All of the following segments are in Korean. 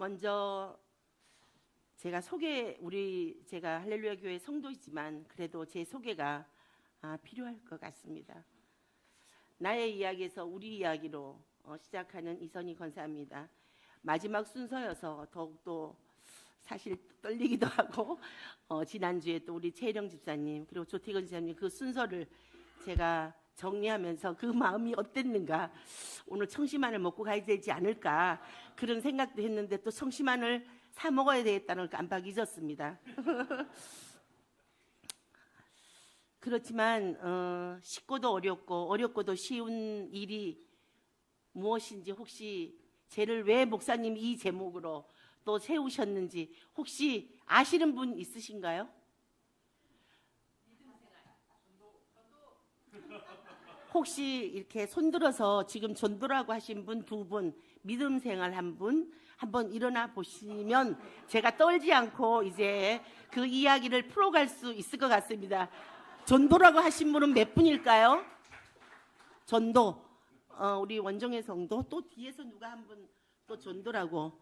먼저 제가 제가 할렐루야 교회 성도이지만 그래도 제 소개가 필요할 것 같습니다. 나의 이야기에서 우리 이야기로 시작하는 이선희 권사입니다. 마지막 순서여서 더욱더 사실 떨리기도 하고 지난주에 또 우리 최혜령 집사님 그리고 조태근 집사님 그 순서를 제가 정리하면서 그 마음이 어땠는가, 오늘 청심환을 먹고 가야 되지 않을까 그런 생각도 했는데 또 청심환을 사 먹어야 되겠다는 걸 깜빡 잊었습니다. 그렇지만 쉽고도 어렵고도 쉬운 일이 무엇인지 혹시 쟤를 왜 목사님 이 제목으로 또 세우셨는지 혹시 아시는 분 있으신가요? 혹시 이렇게 손들어서 지금 전도라고 하신 분 두 분, 믿음 생활 한 분, 한번 일어나 보시면 제가 떨지 않고 이제 그 이야기를 풀어갈 수 있을 것 같습니다. 전도라고 하신 분은 몇 분일까요? 전도. 우리 원정의 성도. 또 뒤에서 누가 한 분 또 전도라고.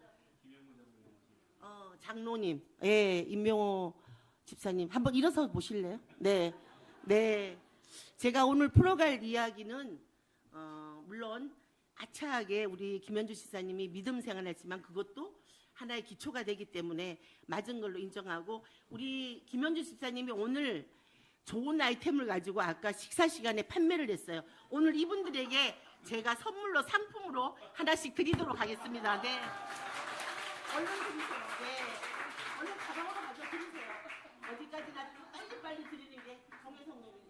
장로님. 예, 임명호 집사님. 한번 일어서 보실래요? 네. 네. 제가 오늘 풀어갈 이야기는 물론 아차하게 우리 김현주 집사님이 믿음 생활했지만 그것도 하나의 기초가 되기 때문에 맞은 걸로 인정하고, 우리 김현주 집사님이 오늘 좋은 아이템을 가지고 아까 식사 시간에 판매를 했어요. 오늘 이분들에게 제가 선물로 상품으로 하나씩 드리도록 하겠습니다. 네. 얼른 드리세요. 네. 얼른 가방으로 가져 드리세요. 어디까지나 빨리빨리 드리는 게 정혜성님인데.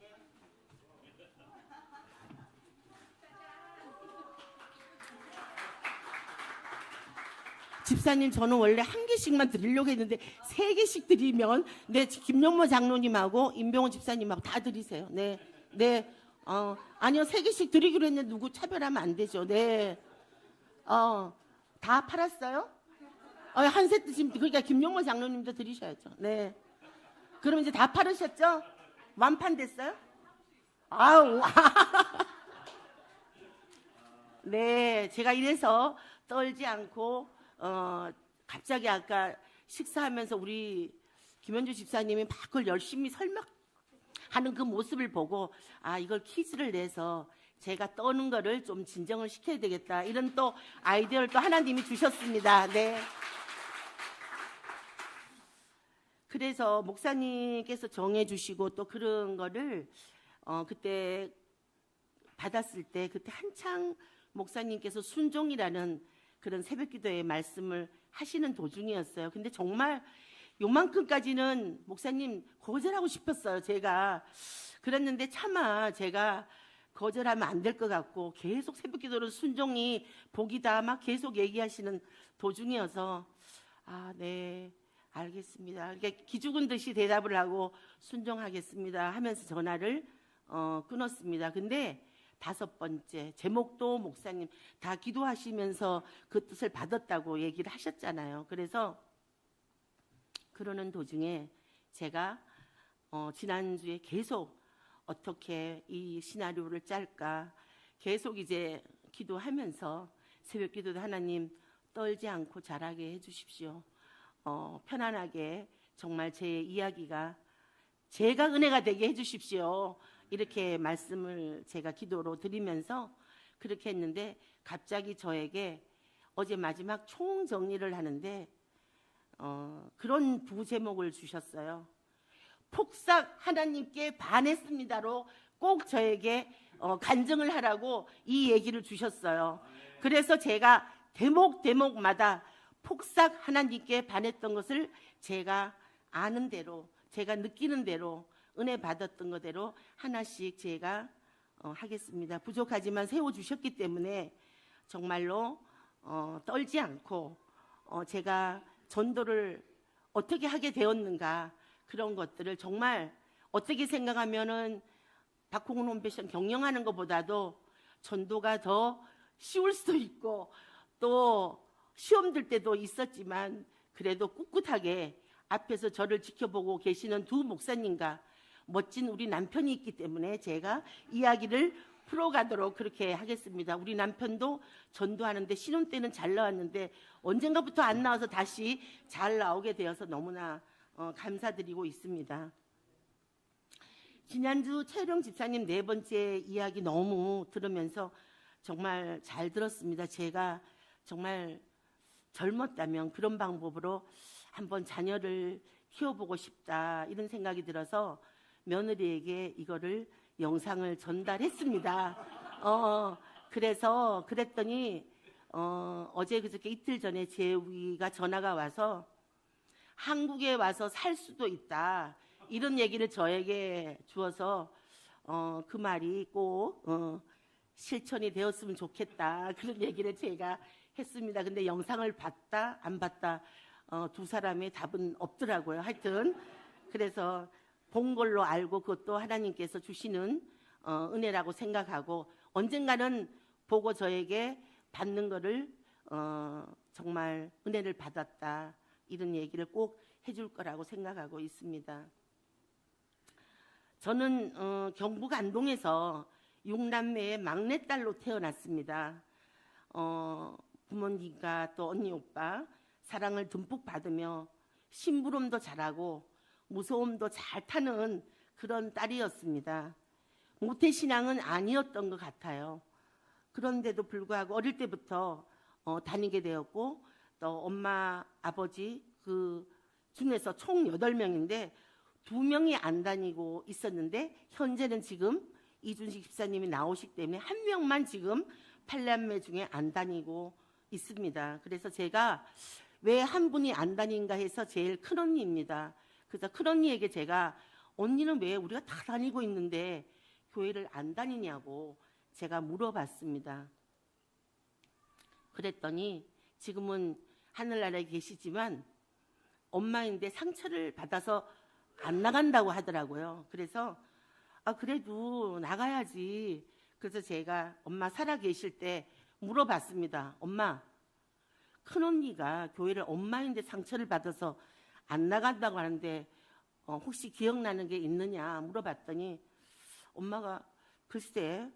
집사님, 저는 원래 한 개씩만 드리려고 했는데 세 개씩 드리면, 네, 김용모 장로님하고 임병호 집사님하고 다 드리세요. 네, 네. 아니요, 세 개씩 드리기로 했는데 누구 차별하면 안 되죠. 네. 다 팔았어요? 한 세트 지금, 그러니까 김용모 장로님도 드리셔야죠. 네. 그럼 이제 다 팔으셨죠? 완판됐어요? 아우. 네, 제가 이래서 떨지 않고 갑자기 아까 식사하면서 우리 김현주 집사님이 막 그걸 열심히 설명하는 그 모습을 보고 이걸 퀴즈를 내서 제가 떠는 거를 좀 진정을 시켜야 되겠다, 이런 또 아이디어를 또 하나님이 주셨습니다. 네. 그래서 목사님께서 정해주시고 또 그런 거를 그때 받았을 때 그때 한창 목사님께서 순종이라는 그런 새벽기도의 말씀을 하시는 도중이었어요. 근데 정말 요만큼까지는 목사님 거절하고 싶었어요. 제가 그랬는데 차마 제가 거절하면 안 될 것 같고 계속 새벽기도로 순종이 복이다 막 계속 얘기하시는 도중이어서 네, 알겠습니다. 이렇게 기죽은 듯이 대답을 하고 순종하겠습니다 하면서 전화를 끊었습니다. 근데 5번째 제목도 목사님 다 기도하시면서 그 뜻을 받았다고 얘기를 하셨잖아요. 그래서 그러는 도중에 제가 지난주에 계속 어떻게 이 시나리오를 짤까 계속 이제 기도하면서 새벽 기도도 하나님 떨지 않고 잘하게 해주십시오. 편안하게 정말 제 이야기가 제가 은혜가 되게 해주십시오. 이렇게 말씀을 제가 기도로 드리면서 그렇게 했는데 갑자기 저에게 어제 마지막 총정리를 하는데 그런 부제목을 주셨어요. 폭삭 하나님께 반했습니다로 꼭 저에게 간증을 하라고 이 얘기를 주셨어요. 그래서 제가 대목마다 폭삭 하나님께 반했던 것을 제가 아는 대로, 제가 느끼는 대로, 은혜 받았던 것대로 하나씩 제가 하겠습니다. 부족하지만 세워주셨기 때문에 정말로 떨지 않고 제가 전도를 어떻게 하게 되었는가, 그런 것들을 정말 어떻게 생각하면은 박홍은 홈패션 경영하는 것보다도 전도가 더 쉬울 수도 있고 또 시험 들 때도 있었지만 그래도 꿋꿋하게 앞에서 저를 지켜보고 계시는 두 목사님과 멋진 우리 남편이 있기 때문에 제가 이야기를 풀어가도록 그렇게 하겠습니다. 우리 남편도 전도하는데 신혼 때는 잘 나왔는데 언젠가부터 안 나와서 다시 잘 나오게 되어서 너무나 감사드리고 있습니다. 지난주 최혜령 집사님 네 번째 이야기 너무 들으면서 정말 잘 들었습니다. 제가 정말 젊었다면 그런 방법으로 한번 자녀를 키워보고 싶다 이런 생각이 들어서 며느리에게 이거를 영상을 전달했습니다. 그랬더니 어제 그저께 이틀 전에 재우이가 전화가 와서 한국에 와서 살 수도 있다 이런 얘기를 저에게 주어서 그 말이 꼭 실천이 되었으면 좋겠다 그런 얘기를 제가 했습니다. 근데 영상을 봤다 안 봤다 두 사람의 답은 없더라고요. 하여튼 그래서 본 걸로 알고 그것도 하나님께서 주시는 은혜라고 생각하고 언젠가는 보고 저에게 받는 거를 정말 은혜를 받았다 이런 얘기를 꼭 해줄 거라고 생각하고 있습니다. 저는 경북 안동에서 6남매의 막내딸로 태어났습니다. 부모님과 또 언니 오빠 사랑을 듬뿍 받으며 심부름도 잘하고 무서움도 잘 타는 그런 딸이었습니다. 모태신앙은 아니었던 것 같아요. 그런데도 불구하고 어릴 때부터 다니게 되었고 또 엄마 아버지 그 중에서 총 8명인데 2명이 안 다니고 있었는데 현재는 지금 이준식 집사님이 나오시기 때문에 1명만 지금 8남매 중에 안 다니고 있습니다. 그래서 제가 왜 한 분이 안 다닌가 해서 제일 큰언니입니다. 그래서 큰언니에게 제가 언니는 왜 우리가 다 다니고 있는데 교회를 안 다니냐고 제가 물어봤습니다. 그랬더니 지금은 하늘나라에 계시지만 엄마인데 상처를 받아서 안 나간다고 하더라고요. 그래서 그래도 나가야지. 그래서 제가 엄마 살아 계실 때 물어봤습니다. 엄마, 큰언니가 교회를 엄마인데 상처를 받아서 안 나간다고 하는데 혹시 기억나는 게 있느냐 물어봤더니 엄마가 글쎄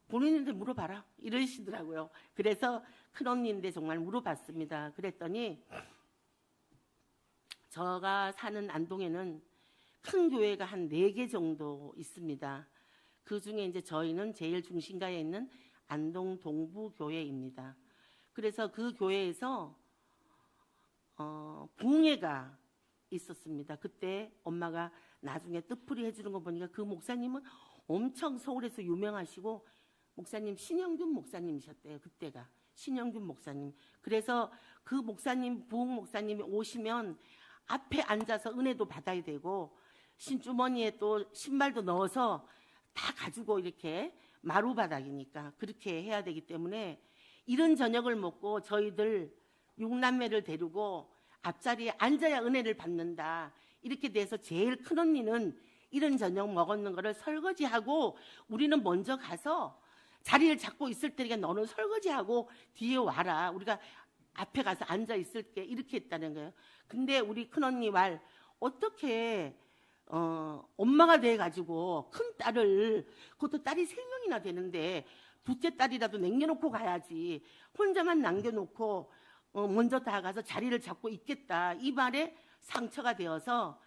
본인한테 물어봐라 이러시더라고요. 그래서 큰언니인데 정말 물어봤습니다. 그랬더니 제가 사는 안동에는 큰 교회가 한 4개 정도 있습니다. 그 중에 이제 저희는 제일 중심가에 있는 안동 동부교회입니다. 그래서 그 교회에서 붕회가 있었습니다. 그때 엄마가 나중에 뜻풀이 해주는 거 보니까 그 목사님은 엄청 서울에서 유명하시고 목사님 신영균 목사님이셨대요. 그때가 신영균 목사님. 그래서 그 목사님 부흥 목사님이 오시면 앞에 앉아서 은혜도 받아야 되고 신주머니에 또 신발도 넣어서 다 가지고 이렇게 마루바닥이니까 그렇게 해야 되기 때문에 이런 저녁을 먹고 저희들 6남매를 데리고 앞자리에 앉아야 은혜를 받는다. 이렇게 돼서 제일 큰 언니는 이런 저녁 먹었는 거를 설거지하고 우리는 먼저 가서 자리를 잡고 있을 때니까 너는 설거지하고 뒤에 와라. 우리가 앞에 가서 앉아 있을게. 이렇게 했다는 거예요. 근데 우리 큰 언니 말 어떻게 엄마가 돼가지고 큰 딸을 그것도 딸이 3명이나 되는데 둘째 딸이라도 남겨놓고 가야지 혼자만 남겨놓고 먼저 다 가서 자리를 잡고 있겠다 이 말에 상처가 되어서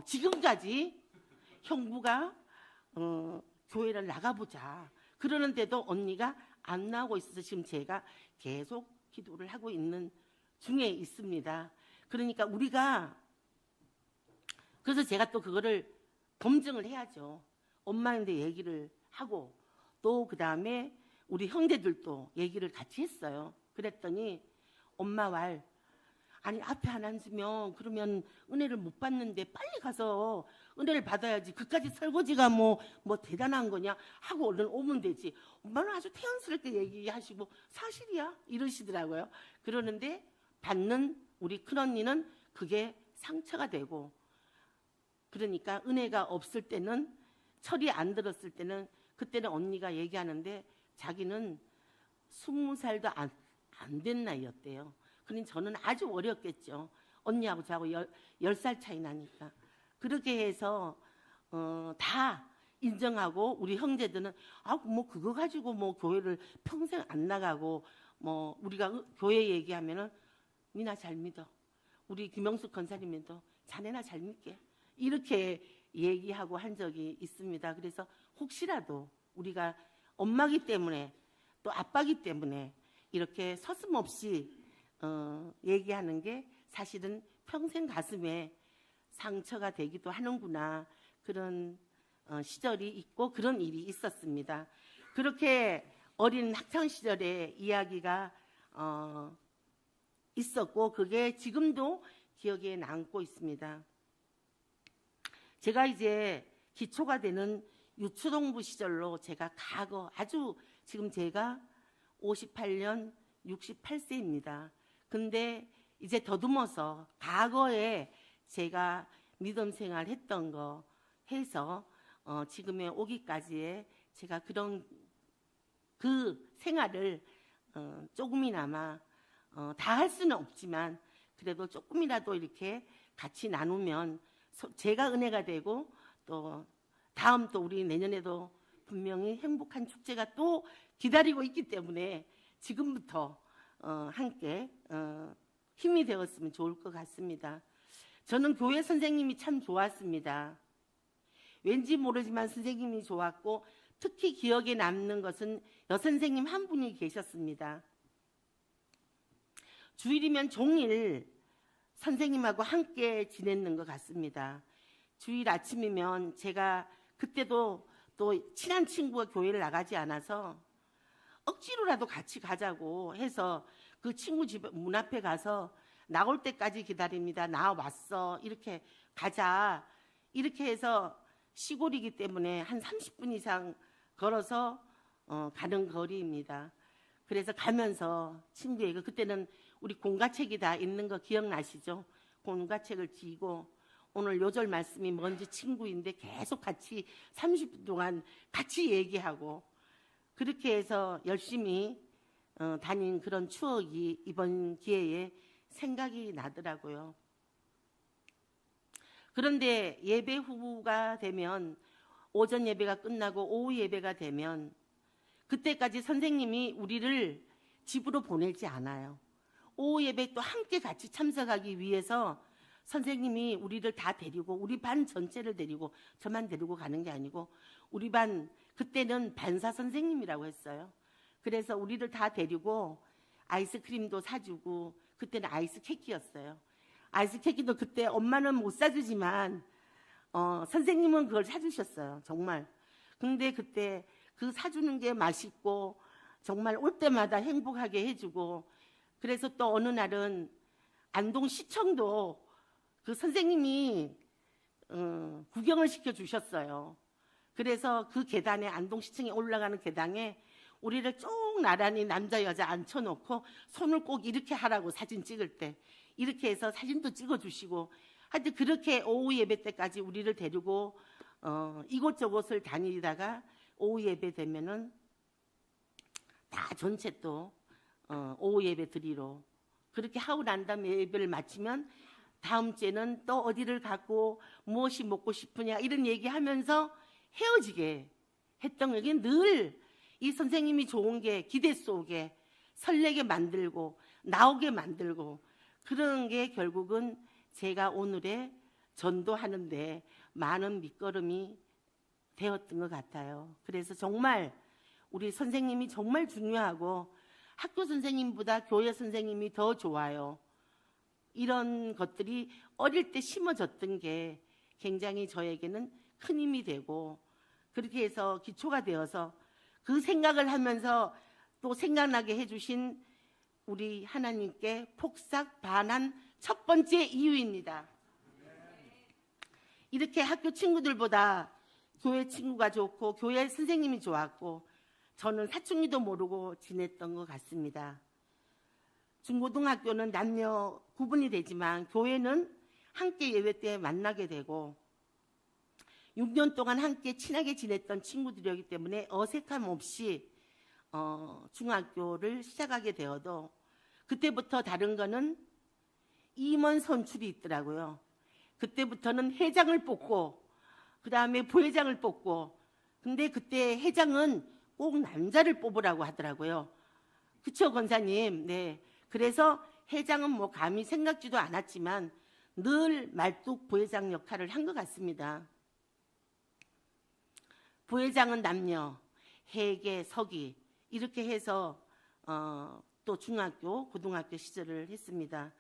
지금까지 형부가 교회를 나가보자 그러는데도 언니가 안 나오고 있어서 지금 제가 계속 기도를 하고 있는 중에 있습니다. 그러니까 우리가 그래서 제가 또 그거를 검증을 해야죠. 엄마인데 얘기를 하고 또 그다음에 우리 형제들도 얘기를 같이 했어요. 그랬더니 엄마 말 아니 앞에 안 앉으면 그러면 은혜를 못 받는데 빨리 가서 은혜를 받아야지 그까지 설거지가 뭐 대단한 거냐 하고 얼른 오면 되지. 엄마는 아주 태연스럽게 얘기하시고 사실이야 이러시더라고요. 그러는데 받는 우리 큰언니는 그게 상처가 되고 그러니까 은혜가 없을 때는 철이 안 들었을 때는 그때는 언니가 얘기하는데 자기는 20살도 안 된 나이였대요. 그러니 저는 아주 어렸겠죠. 언니하고 저하고 10살 차이 나니까. 그렇게 해서 다 인정하고 우리 형제들은 뭐 그거 가지고 뭐 교회를 평생 안 나가고 뭐 우리가 교회 얘기하면은 니나 잘 믿어. 우리 김영숙 권사님도 자네나 잘 믿게. 이렇게 얘기하고 한 적이 있습니다. 그래서 혹시라도 우리가 엄마기 때문에 또 아빠기 때문에 이렇게 서슴없이 얘기하는 게 사실은 평생 가슴에 상처가 되기도 하는구나. 그런 시절이 있고 그런 일이 있었습니다. 그렇게 어린 학창 시절의 이야기가 있었고 그게 지금도 기억에 남고 있습니다. 제가 이제 기초가 되는 유초동부 시절로 제가 과거 아주 지금 제가 58년 68세입니다. 근데 이제 더듬어서 과거에 제가 믿음 생활 했던 거 해서 지금에 오기까지의 제가 그런 그 생활을 조금이나마 다 할 수는 없지만 그래도 조금이라도 이렇게 같이 나누면 제가 은혜가 되고 또 다음 또 우리 내년에도 분명히 행복한 축제가 또 기다리고 있기 때문에 지금부터 함께 힘이 되었으면 좋을 것 같습니다. 저는 교회 선생님이 참 좋았습니다. 왠지 모르지만 선생님이 좋았고 특히 기억에 남는 것은 여선생님 한 분이 계셨습니다. 주일이면 종일 선생님하고 함께 지냈는 것 같습니다. 주일 아침이면 제가 그때도 또 친한 친구가 교회를 나가지 않아서 억지로라도 같이 가자고 해서 그 친구 집 문 앞에 가서 나올 때까지 기다립니다. 나 왔어. 이렇게 가자. 이렇게 해서 시골이기 때문에 한 30분 이상 걸어서 가는 거리입니다. 그래서 가면서 친구에게 그때는 우리 공과책이 다 있는 거 기억나시죠? 공과책을 쥐고 오늘 요절 말씀이 뭔지 친구인데 계속 같이 30분 동안 같이 얘기하고 그렇게 해서 열심히 다닌 그런 추억이 이번 기회에 생각이 나더라고요. 그런데 예배 후가 되면 오전 예배가 끝나고 오후 예배가 되면 그때까지 선생님이 우리를 집으로 보내지 않아요. 오후 예배 또 함께 같이 참석하기 위해서 선생님이 우리를 다 데리고 우리 반 전체를 데리고 저만 데리고 가는 게 아니고 우리 반 그때는 반사 선생님이라고 했어요. 그래서 우리를 다 데리고 아이스크림도 사주고 그때는 아이스 케이크였어요. 아이스 케이크도 그때 엄마는 못 사주지만 선생님은 그걸 사주셨어요. 정말. 근데 그때 그 사주는 게 맛있고 정말 올 때마다 행복하게 해주고 그래서 또 어느 날은 안동시청도 그 선생님이 구경을 시켜주셨어요. 그래서 그 계단에 안동시청에 올라가는 계단에 우리를 쭉 나란히 남자 여자 앉혀놓고 손을 꼭 이렇게 하라고 사진 찍을 때 이렇게 해서 사진도 찍어주시고 하여튼 그렇게 오후 예배 때까지 우리를 데리고 이곳저곳을 다니다가 오후 예배 되면은 다 전체 또 오후 예배 드리러 그렇게 하고 난 다음에 예배를 마치면 다음 주에는 또 어디를 가고 무엇이 먹고 싶으냐 이런 얘기하면서 헤어지게 했던 게 늘 이 선생님이 좋은 게 기대 속에 설레게 만들고 나오게 만들고 그런 게 결국은 제가 오늘의 전도하는데 많은 밑거름이 되었던 것 같아요. 그래서 정말 우리 선생님이 정말 중요하고 학교 선생님보다 교회 선생님이 더 좋아요. 이런 것들이 어릴 때 심어졌던 게 굉장히 저에게는 큰 힘이 되고 그렇게 해서 기초가 되어서 그 생각을 하면서 또 생각나게 해주신 우리 하나님께 폭삭 반한 첫 번째 이유입니다. 이렇게 학교 친구들보다 교회 친구가 좋고 교회 선생님이 좋았고 저는 사춘기도 모르고 지냈던 것 같습니다. 중고등학교는 남녀 구분이 되지만 교회는 함께 예배 때 만나게 되고 6년 동안 함께 친하게 지냈던 친구들이었기 때문에 어색함 없이 중학교를 시작하게 되어도 그때부터 다른 거는 임원 선출이 있더라고요. 그때부터는 회장을 뽑고 그 다음에 부회장을 뽑고 근데 그때 회장은 꼭 남자를 뽑으라고 하더라고요. 그쵸, 권사님? 네. 그래서 회장은 뭐 감히 생각지도 않았지만 늘 말뚝 부회장 역할을 한 것 같습니다. 부회장은 남녀, 회계, 서기 이렇게 해서 또 중학교, 고등학교 시절을 했습니다.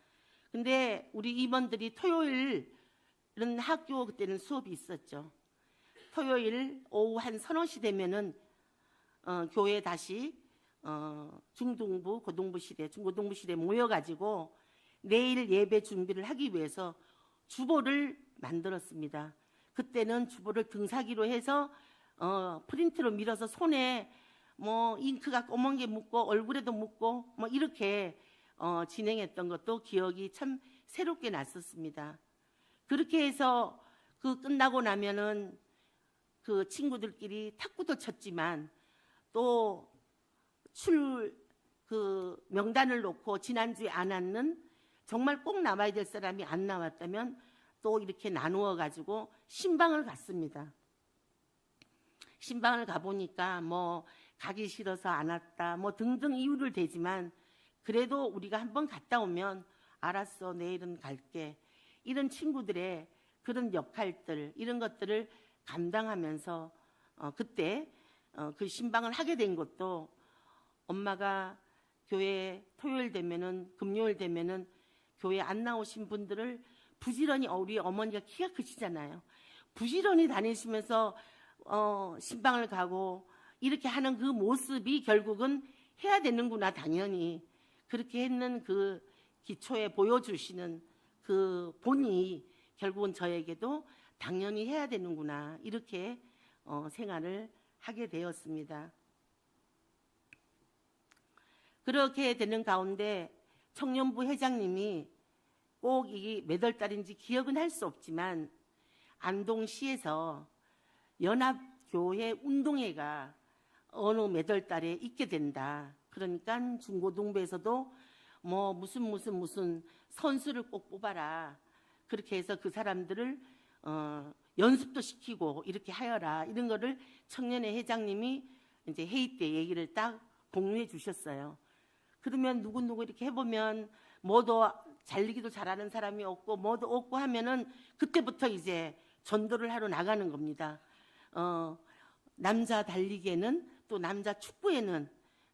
근데 우리 임원들이 토요일은 학교 그때는 수업이 있었죠. 토요일 오후 한 서너 시 되면은 교회 다시 중등부, 고등부실에, 중고등부실에 모여가지고 내일 예배 준비를 하기 위해서 주보를 만들었습니다. 그때는 주보를 등사기로 해서 프린트로 밀어서 손에 뭐 잉크가 검은 게 묻고 얼굴에도 묻고 뭐 이렇게 진행했던 것도 기억이 참 새롭게 났었습니다. 그렇게 해서 그 끝나고 나면은 그 친구들끼리 탁구도 쳤지만 또 그 명단을 놓고 지난주에 안 왔는 정말 꼭 나와야 될 사람이 안 나왔다면 또 이렇게 나누어 가지고 신방을 갔습니다. 신방을 가보니까 뭐 가기 싫어서 안 왔다 뭐 등등 이유를 대지만 그래도 우리가 한번 갔다 오면 알았어 내일은 갈게 이런 친구들의 그런 역할들 이런 것들을 감당하면서 그때 그 신방을 하게 된 것도 엄마가 교회 토요일 되면은 금요일 되면은 교회 안 나오신 분들을 부지런히 우리 어머니가 키가 크시잖아요. 부지런히 다니시면서 신방을 가고 이렇게 하는 그 모습이 결국은 해야 되는구나 당연히 그렇게 했는 그 기초에 보여주시는 그 본이 결국은 저에게도 당연히 해야 되는구나 이렇게 생활을 하게 되었습니다. 그렇게 되는 가운데 청년부 회장님이 꼭 이 몇 월 달인지 기억은 할 수 없지만 안동시에서 연합교회 운동회가 어느 몇 월 달에 있게 된다. 그러니까 중고등부에서도 뭐 무슨 선수를 꼭 뽑아라. 그렇게 해서 그 사람들을 연습도 시키고 이렇게 하여라. 이런 거를 청년회 회장님이 이제 회의 때 얘기를 딱 공유해 주셨어요. 그러면 누구누구 이렇게 해보면 뭐도 달리기도 잘하는 사람이 없고 뭐도 없고 하면은 그때부터 이제 전도를 하러 나가는 겁니다. 남자 달리기에는 또 남자 축구에는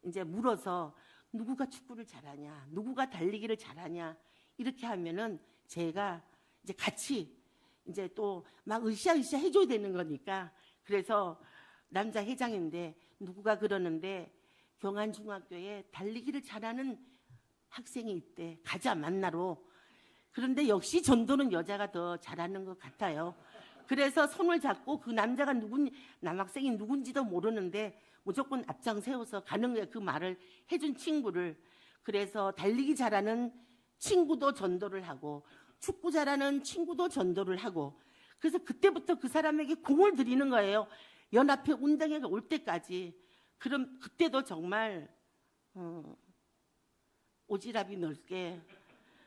이제 물어서 누구가 축구를 잘하냐, 누구가 달리기를 잘하냐 이렇게 하면은 제가 이제 같이 이제 또 막 으쌰으쌰 해줘야 되는 거니까 그래서 남자 회장인데 누구가 그러는데 경안중학교에 달리기를 잘하는 학생이 있대. 가자 만나러. 그런데 역시 전도는 여자가 더 잘하는 것 같아요. 그래서 손을 잡고 그 남자가 남학생이 누군지도 모르는데 무조건 앞장 세워서 가는 거예요. 그 말을 해준 친구를. 그래서 달리기 잘하는 친구도 전도를 하고 축구 잘하는 친구도 전도를 하고 그래서 그때부터 그 사람에게 공을 들이는 거예요. 연합회 운동회가 올 때까지. 그럼 그때도 정말 오지랖이 넓게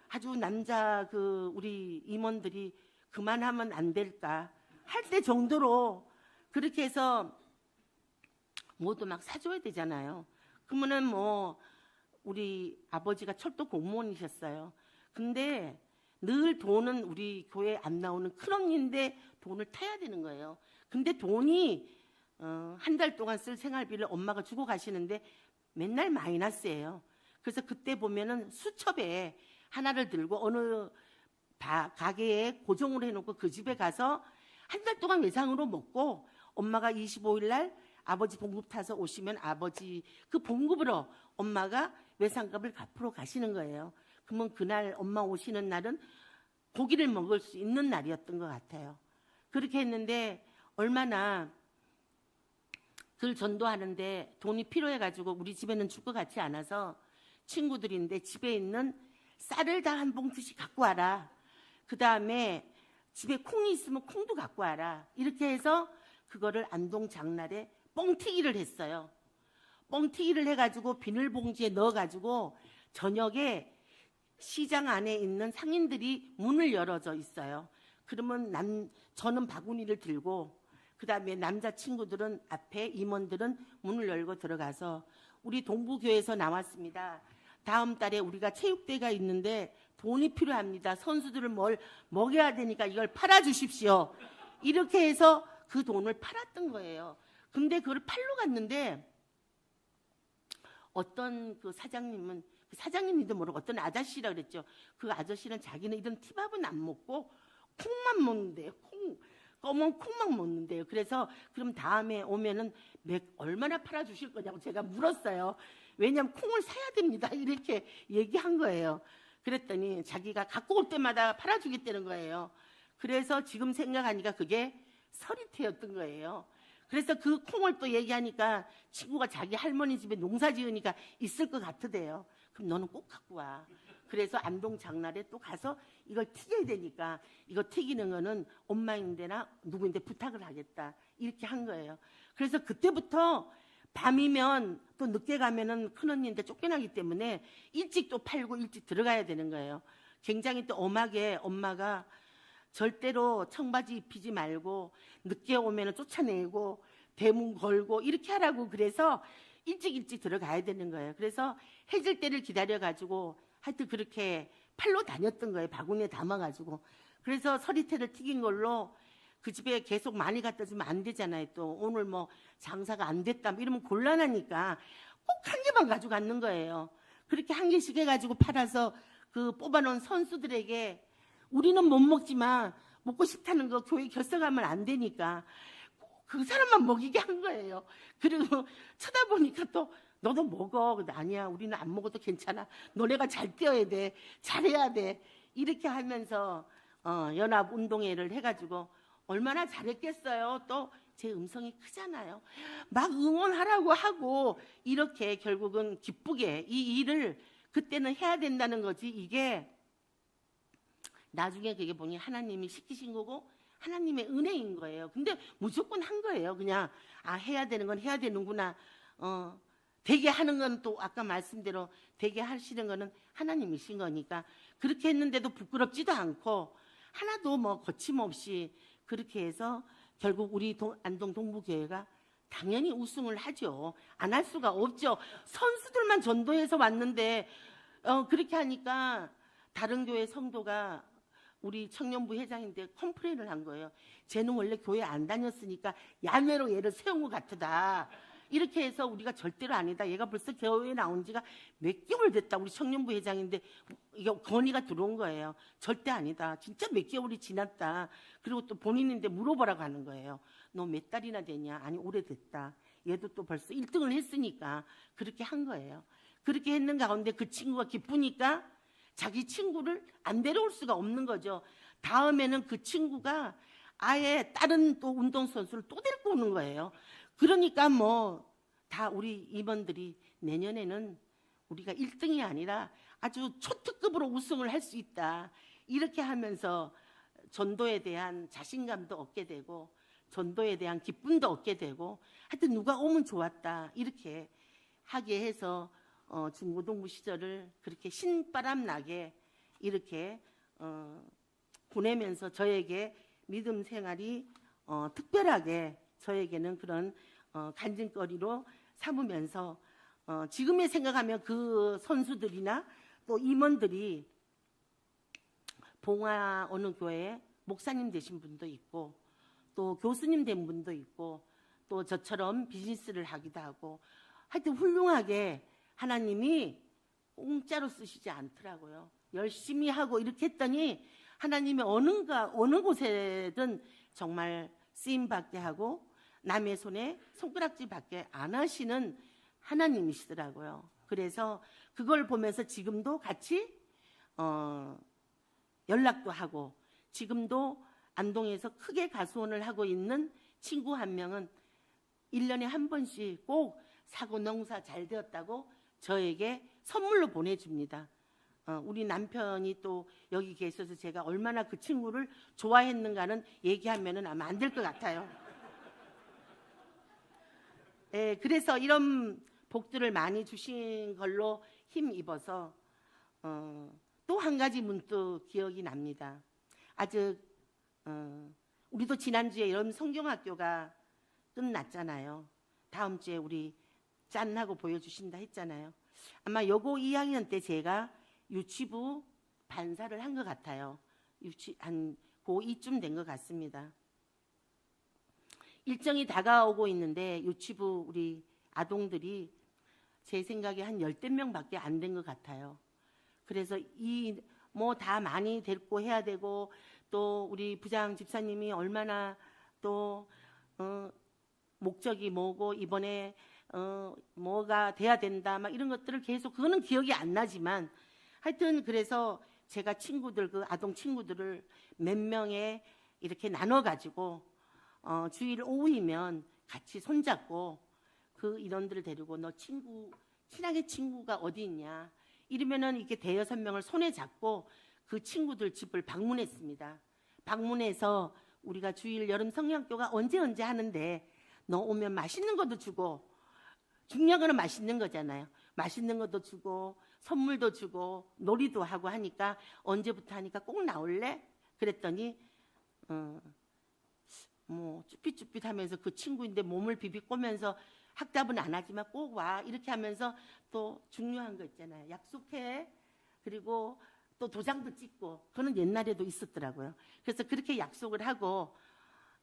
아주 남자 우리 임원들이 그만하면 안 될까 할 때 정도로 그렇게 해서 뭐도 막 사줘야 되잖아요. 그러면은 뭐 우리 아버지가 철도 공무원이셨어요. 근데 늘 돈은 우리 교회 안 나오는 큰언니인데 돈을 타야 되는 거예요. 근데 돈이 한 달 동안 쓸 생활비를 엄마가 주고 가시는데 맨날 마이너스예요. 그래서 그때 보면은 수첩에 하나를 들고 어느 가게에 고정으로 해놓고 그 집에 가서 한 달 동안 외상으로 먹고 엄마가 25일 날 아버지 봉급 타서 오시면 아버지 그 봉급으로 엄마가 외상값을 갚으러 가시는 거예요. 그러면 그날 엄마 오시는 날은 고기를 먹을 수 있는 날이었던 것 같아요. 그렇게 했는데 얼마나 글 전도하는데 돈이 필요해가지고 우리 집에는 줄 것 같지 않아서 친구들인데 집에 있는 쌀을 다 한 봉투씩 갖고 와라. 그 다음에 집에 콩이 있으면 콩도 갖고 와라. 이렇게 해서 그거를 안동 장날에 뻥튀기를 했어요. 뻥튀기를 해가지고 비닐봉지에 넣어가지고 저녁에 시장 안에 있는 상인들이 문을 열어져 있어요. 그러면 저는 바구니를 들고 그다음에 남자친구들은 앞에, 임원들은 문을 열고 들어가서 우리 동부교회에서 나왔습니다. 다음 달에 우리가 체육대회가 있는데 돈이 필요합니다. 선수들을 뭘 먹여야 되니까 이걸 팔아주십시오. 이렇게 해서 그 돈을 팔았던 거예요. 근데 그걸 팔러 갔는데 어떤 그 사장님은, 그 사장님인지도 모르고 어떤 아저씨라 그랬죠. 그 아저씨는 자기는 이런 티밥은 안 먹고 콩만 먹는데요. 검은 콩만 먹는데요. 그래서 그럼 다음에 오면은 얼마나 팔아주실 거냐고 제가 물었어요. 왜냐하면 콩을 사야 됩니다. 이렇게 얘기한 거예요. 그랬더니 자기가 갖고 올 때마다 팔아주겠다는 거예요. 그래서 지금 생각하니까 그게 서리태였던 거예요. 그래서 그 콩을 또 얘기하니까 친구가 자기 할머니 집에 농사 지으니까 있을 것 같으대요. 그럼 너는 꼭 갖고 와. 그래서 안동 장날에 또 가서 이걸 튀겨야 되니까 이거 튀기는 거는 엄마인데나 누구인데 부탁을 하겠다. 이렇게 한 거예요. 그래서 그때부터 밤이면 또 늦게 가면은 큰언니한테 쫓겨나기 때문에 일찍 또 팔고 일찍 들어가야 되는 거예요. 굉장히 또 엄하게 엄마가 절대로 청바지 입히지 말고 늦게 오면은 쫓아내고 대문 걸고 이렇게 하라고 그래서 일찍 들어가야 되는 거예요. 그래서 해질 때를 기다려가지고 하여튼 그렇게 팔로 다녔던 거예요. 바구니에 담아가지고. 그래서 서리태를 튀긴 걸로 그 집에 계속 많이 갖다 주면 안 되잖아요. 또 오늘 뭐 장사가 안 됐다 이러면 곤란하니까 꼭 한 개만 가져가는 거예요. 그렇게 한 개씩 해가지고 팔아서 그 뽑아놓은 선수들에게 우리는 못 먹지만 먹고 싶다는 거 교회 결석하면 안 되니까 그 사람만 먹이게 한 거예요. 그리고 쳐다보니까 또 너도 먹어. 근데 아니야, 우리는 안 먹어도 괜찮아. 너네가 잘 뛰어야 돼. 잘해야 돼. 이렇게 하면서 연합운동회를 해가지고 얼마나 잘했겠어요. 또 제 음성이 크잖아요. 막 응원하라고 하고 이렇게 결국은 기쁘게 이 일을 그때는 해야 된다는 거지. 이게 나중에 그게 보니 하나님이 시키신 거고 하나님의 은혜인 거예요. 근데 무조건 한 거예요. 그냥 해야 되는 건 해야 되는구나. 되게 하는 건 또 아까 말씀대로 되게 하시는 거는 하나님이신 거니까 그렇게 했는데도 부끄럽지도 않고 하나도 뭐 거침없이 그렇게 해서 결국 우리 안동 동부교회가 당연히 우승을 하죠. 안 할 수가 없죠. 선수들만 전도해서 왔는데 그렇게 하니까 다른 교회 성도가 우리 청년부 회장인데 컴플레인을 한 거예요. 쟤는 원래 교회 안 다녔으니까 야매로 얘를 세운 것 같다. 이렇게 해서 우리가 절대로 아니다. 얘가 벌써 교회에 나온 지가 몇 개월 됐다. 우리 청년부 회장인데 이게 건의가 들어온 거예요. 절대 아니다. 진짜 몇 개월이 지났다. 그리고 또 본인인데 물어보라고 하는 거예요. 너 몇 달이나 되냐? 아니 오래됐다. 얘도 또 벌써 1등을 했으니까 그렇게 한 거예요. 그렇게 했는 가운데 그 친구가 기쁘니까 자기 친구를 안 데려올 수가 없는 거죠. 다음에는 그 친구가 아예 다른 또 운동선수를 또 데리고 오는 거예요. 그러니까 뭐 다 우리 임원들이 내년에는 우리가 1등이 아니라 아주 초특급으로 우승을 할 수 있다. 이렇게 하면서 전도에 대한 자신감도 얻게 되고 전도에 대한 기쁨도 얻게 되고 하여튼 누가 오면 좋았다. 이렇게 하게 해서 중고등부 시절을 그렇게 신바람 나게 이렇게 보내면서 저에게 믿음 생활이 특별하게 저에게는 그런 간증거리로 삼으면서 지금에 생각하면 그 선수들이나 또 임원들이 봉화 어느 교회에 목사님 되신 분도 있고 또 교수님 된 분도 있고 또 저처럼 비즈니스를 하기도 하고 하여튼 훌륭하게 하나님이 공짜로 쓰시지 않더라고요. 열심히 하고 이렇게 했더니 하나님이 어느 곳에든 정말 쓰임받게 하고 남의 손에 손가락질밖에 안 하시는 하나님이시더라고요. 그래서 그걸 보면서 지금도 같이 연락도 하고 지금도 안동에서 크게 가수원을 하고 있는 친구 한 명은 1년에 한 번씩 꼭 사고 농사 잘 되었다고 저에게 선물로 보내줍니다. 우리 남편이 또 여기 계셔서 제가 얼마나 그 친구를 좋아했는가는 얘기하면 아마 안 될 것 같아요. 그래서 이런 복들을 많이 주신 걸로 힘입어서 또 한 가지 문득 기억이 납니다. 아직 우리도 지난주에 여름 성경학교가 끝났잖아요. 다음 주에 우리 짠하고 보여주신다 했잖아요. 아마 요거 2학년 때 제가 유치부 반사를 한 것 같아요. 한 고2쯤 된 것 같습니다. 일정이 다가오고 있는데 유치부 우리 아동들이 제 생각에 한 10대 명밖에 안 된 것 같아요. 그래서 이 뭐 다 많이 데리고 해야 되고, 또 우리 부장 집사님이 얼마나 또 목적이 뭐고 이번에 뭐가 돼야 된다 막 이런 것들을 계속, 그거는 기억이 안 나지만 하여튼 그래서 제가 친구들, 그 아동 친구들을 몇 명에 이렇게 나눠 가지고 주일 오후이면 같이 손잡고 그 인원들을 데리고 너 친하게 친구가 어디 있냐 이러면은 이렇게 대여섯 명을 손에 잡고 그 친구들 집을 방문했습니다. 방문해서 우리가 주일 여름 성경학교가 언제 하는데 너 오면 맛있는 것도 주고, 중요한 거는 맛있는 거잖아요. 맛있는 것도 주고 선물도 주고 놀이도 하고 하니까 언제부터 하니까 꼭 나올래? 그랬더니 뭐 쭈삣쭈삣하면서 그 친구인데 몸을 비비꼬면서 학답은 안 하지만 꼭 와 이렇게 하면서 또 중요한 거 있잖아요. 약속해. 그리고 또 도장도 찍고, 그거는 옛날에도 있었더라고요. 그래서 그렇게 약속을 하고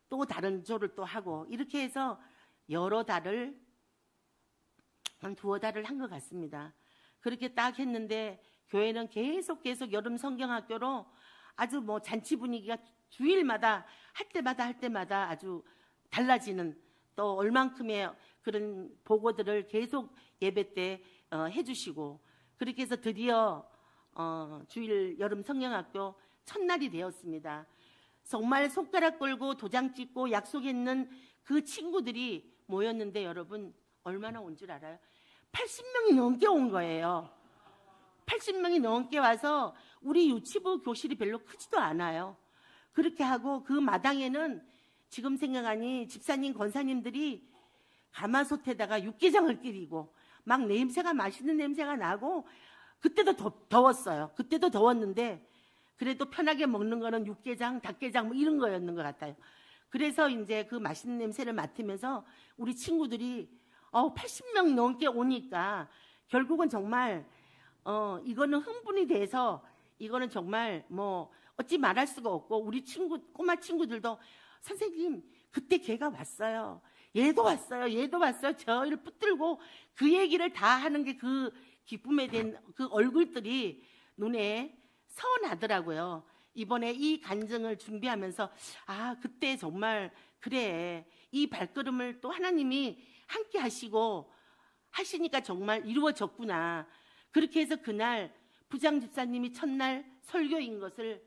또 다른 조를 또 하고 이렇게 해서 여러 달을, 한 두어 달을 한 것 같습니다. 그렇게 딱 했는데 교회는 계속 여름 성경학교로 아주 뭐 잔치 분위기가 주일마다 할 때마다 아주 달라지는, 또 얼만큼의 그런 보고들을 계속 예배 때 해주시고, 그렇게 해서 드디어 주일 여름 성경학교 첫날이 되었습니다. 정말 손가락 걸고 도장 찍고 약속했는 그 친구들이 모였는데 여러분 얼마나 온 줄 알아요? 80명이 넘게 온 거예요. 80명이 넘게 와서 우리 유치부 교실이 별로 크지도 않아요. 그렇게 하고 그 마당에는 지금 생각하니 집사님, 권사님들이 가마솥에다가 육개장을 끓이고 막 냄새가, 맛있는 냄새가 나고, 그때도 더웠어요. 그때도 더웠는데 그래도 편하게 먹는 거는 육개장, 닭게장 뭐 이런 거였는 것 같아요. 그래서 이제 그 맛있는 냄새를 맡으면서 우리 친구들이 80명 넘게 오니까 결국은 정말 이거는 흥분이 돼서, 이거는 정말 뭐 어찌 말할 수가 없고, 우리 꼬마 친구들도 선생님 그때 걔가 왔어요. 얘도 왔어요. 저희를 붙들고 그 얘기를 다 하는 게 그 기쁨에 대한 그 얼굴들이 눈에 선하더라고요. 이번에 이 간증을 준비하면서 그때 정말 그래, 이 발걸음을 또 하나님이 함께 하시니까 정말 이루어졌구나. 그렇게 해서 그날 부장 집사님이 첫날 설교인 것을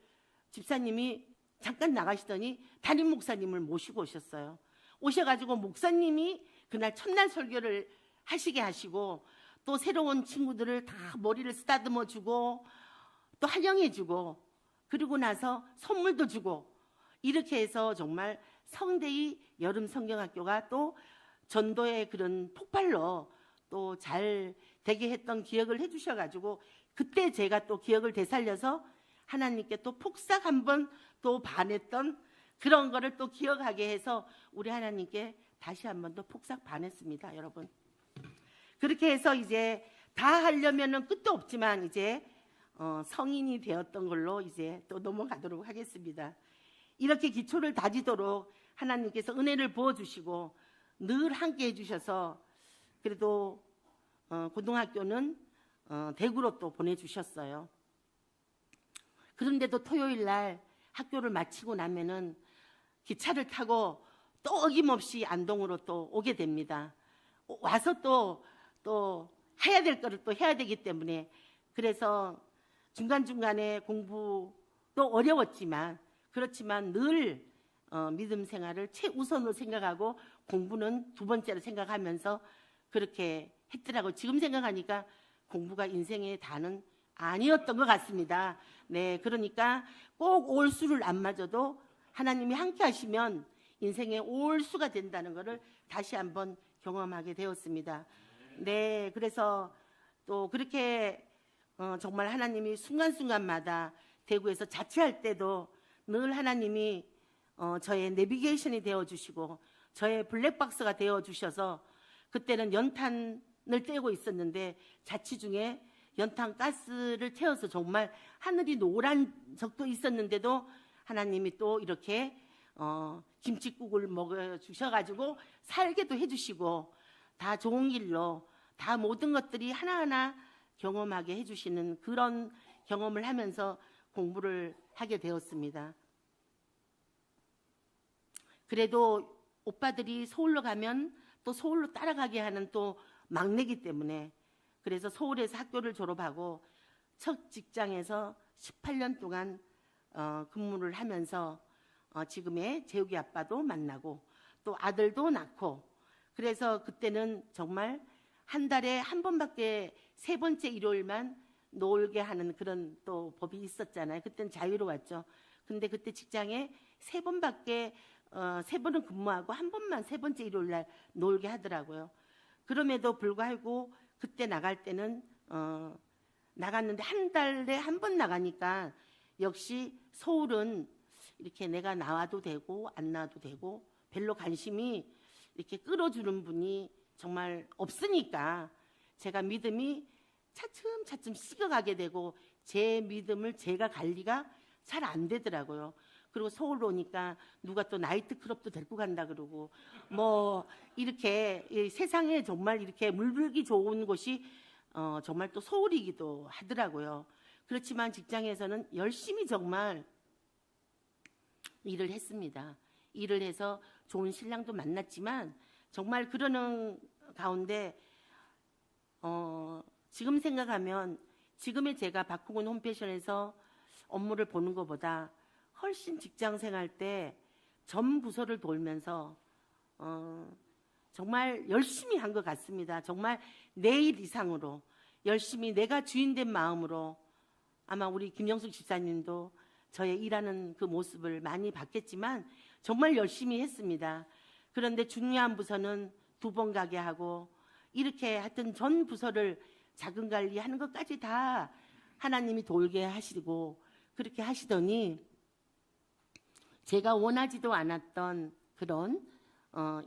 집사님이 잠깐 나가시더니 담임 목사님을 모시고 오셨어요. 오셔가지고 목사님이 그날 첫날 설교를 하시게 하시고, 또 새로운 친구들을 다 머리를 쓰다듬어 주고 또 환영해 주고, 그리고 나서 선물도 주고, 이렇게 해서 정말 성대의 여름 성경학교가 또 전도의 그런 폭발로 또 잘 되게 했던 기억을 해주셔가지고, 그때 제가 또 기억을 되살려서 하나님께 또 폭삭 한번 또 반했던 그런 거를 또 기억하게 해서 우리 하나님께 다시 한번 더 폭삭 반했습니다, 여러분. 그렇게 해서 이제 다 하려면은 끝도 없지만 이제 성인이 되었던 걸로 이제 또 넘어가도록 하겠습니다. 이렇게 기초를 다지도록 하나님께서 은혜를 부어주시고 늘 함께 해주셔서, 그래도 고등학교는 대구로 또 보내주셨어요. 그런데도 토요일 날 학교를 마치고 나면은 기차를 타고 또 어김없이 안동으로 또 오게 됩니다. 와서 또 해야 될 거를 또 해야 되기 때문에, 그래서 중간중간에 공부도 어려웠지만 그렇지만 늘 믿음 생활을 최우선으로 생각하고 공부는 두 번째로 생각하면서 그렇게 했더라고요. 지금 생각하니까 공부가 인생의 다는 아니었던 것 같습니다. 네, 그러니까 꼭 올수를 안 맞아도 하나님이 함께 하시면 인생의 올수가 된다는 것을 다시 한번 경험하게 되었습니다. 네, 그래서 또 그렇게 정말 하나님이 순간순간마다 대구에서 자취할 때도 늘 하나님이 저의 내비게이션이 되어주시고 저의 블랙박스가 되어주셔서 그때는 연탄을 떼고 있었는데 자취 중에 연탄 가스를 태워서 정말 하늘이 노란 적도 있었는데도 하나님이 또 이렇게 김칫국을 먹여주셔가지고 살게도 해주시고 다 좋은 길로 다 모든 것들이 하나하나 경험하게 해주시는 그런 경험을 하면서 공부를 하게 되었습니다. 그래도 오빠들이 서울로 가면 또 서울로 따라가게 하는 또 막내기 때문에 그래서 서울에서 학교를 졸업하고 첫 직장에서 18년 동안 근무를 하면서 지금의 재욱이 아빠도 만나고 또 아들도 낳고 그래서 그때는 정말 한 달에 한 번밖에 세 번째 일요일만 놀게 하는 그런 또 법이 있었잖아요. 그때는 자유로웠죠. 근데 그때 직장에 세 번밖에 세 번은 근무하고 한 번만 세 번째 일요일 날 놀게 하더라고요. 그럼에도 불구하고 그때 나갈 때는 나갔는데 한 달에 한 번 나가니까 역시 서울은 이렇게 내가 나와도 되고 안 나와도 되고 별로 관심이 이렇게 끌어주는 분이 정말 없으니까 제가 믿음이 차츰차츰 식어가게 되고 제 믿음을 제가 관리가 잘 안 되더라고요. 그리고 서울로 오니까 누가 또 나이트클럽도 데리고 간다 그러고 뭐 이렇게 세상에 정말 이렇게 물들기 좋은 곳이 정말 또 서울이기도 하더라고요. 그렇지만 직장에서는 열심히 정말 일을 했습니다. 일을 해서 좋은 신랑도 만났지만 정말 그러는 가운데 지금 생각하면 지금의 제가 박홍근 홈패션에서 업무를 보는 것보다 훨씬 직장 생활 때 전 부서를 돌면서 정말 열심히 한 것 같습니다. 정말 내일 이상으로 열심히 내가 주인된 마음으로 아마 우리 김영숙 집사님도 저의 일하는 그 모습을 많이 봤겠지만 정말 열심히 했습니다. 그런데 중요한 부서는 2번 가게 하고 이렇게 하여튼 전 부서를 자금 관리하는 것까지 다 하나님이 돌게 하시고 그렇게 하시더니 제가 원하지도 않았던 그런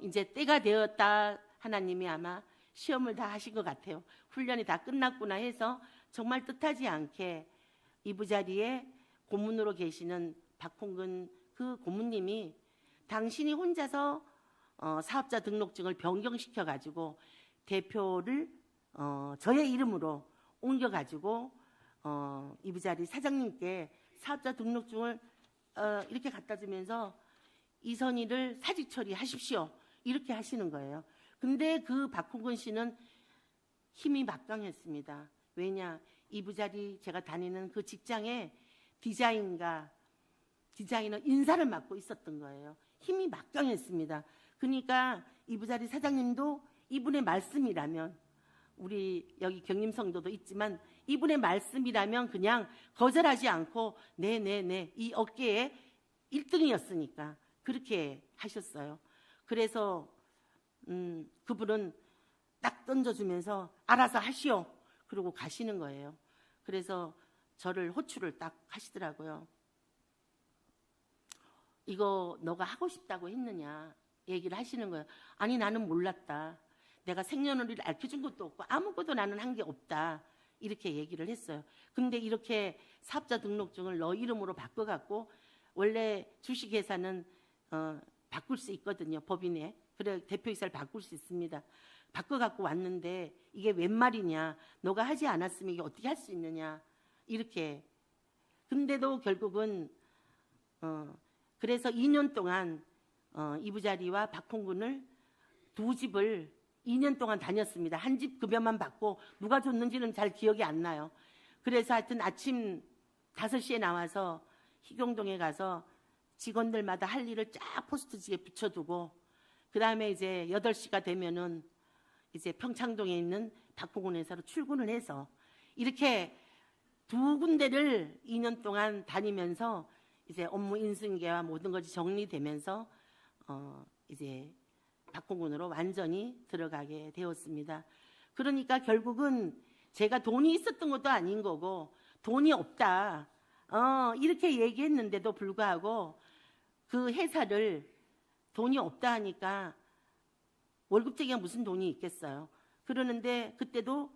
이제 때가 되었다 하나님이 아마 시험을 다 하신 것 같아요. 훈련이 다 끝났구나 해서 정말 뜻하지 않게 이부자리에 고문으로 계시는 박홍근 그 고문님이 당신이 혼자서 사업자 등록증을 변경시켜 가지고 대표를 저의 이름으로 옮겨 가지고 이부자리 사장님께 사업자 등록증을 이렇게 갖다 주면서 이선희를 사직 처리하십시오. 이렇게 하시는 거예요. 근데 그 박홍근 씨는 힘이 막강했습니다. 왜냐? 이부자리 제가 다니는 그 직장에 디자이너 인사를 맡고 있었던 거예요. 힘이 막강했습니다. 그러니까 이부자리 사장님도 이분의 말씀이라면 우리 여기 경림성도도 있지만 이분의 말씀이라면 그냥 거절하지 않고 네네네 이 어깨에 1등이었으니까 그렇게 하셨어요. 그래서 그분은 딱 던져주면서 알아서 하시오 그러고 가시는 거예요. 그래서 저를 호출을 딱 하시더라고요. 이거 너가 하고 싶다고 했느냐 얘기를 하시는 거예요. 아니 나는 몰랐다. 내가 생년월일을 알려준 것도 없고 아무것도 나는 한 게 없다. 이렇게 얘기를 했어요. 근데 이렇게 사업자 등록증을 너 이름으로 바꿔갖고 원래 주식회사는 바꿀 수 있거든요. 법인에. 그래 대표이사를 바꿀 수 있습니다. 바꿔갖고 왔는데 이게 웬 말이냐. 너가 하지 않았으면 이게 어떻게 할 수 있느냐. 이렇게. 근데도 결국은 그래서 2년 동안 이부자리와 박홍근을 2집을 2년 동안 다녔습니다. 한 집 급여만 받고 누가 줬는지는 잘 기억이 안 나요. 그래서 하여튼 아침 5시에 나와서 희경동에 가서 직원들마다 할 일을 쫙 포스트지에 붙여두고 그 다음에 이제 8시가 되면은 이제 평창동에 있는 박홍근 회사로 출근을 해서 이렇게 2군데를 2년 동안 다니면서 이제 업무 인수인계와 모든 것이 정리되면서 이제 박홍근으로 완전히 들어가게 되었습니다. 그러니까 결국은 제가 돈이 있었던 것도 아닌 거고 돈이 없다 이렇게 얘기했는데도 불구하고 그 회사를 돈이 없다 하니까 월급쟁이가 무슨 돈이 있겠어요. 그러는데 그때도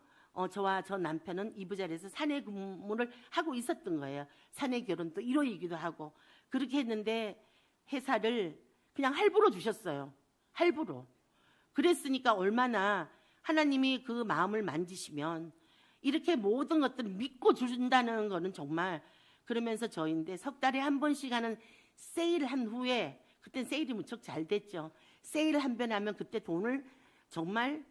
저와 저 남편은 이부자리에서 사내 근무를 하고 있었던 거예요. 사내 결혼도 이루어지기도 하고 그렇게 했는데 회사를 그냥 할부로 주셨어요. 할부로. 그랬으니까 얼마나 하나님이 그 마음을 만지시면 이렇게 모든 것들을 믿고 주신다는 거는 정말 그러면서 저인데 석 달에 한 번씩 하는 세일을 한 후에 그때 세일이 무척 잘 됐죠. 세일 한 번 하면 그때 돈을 정말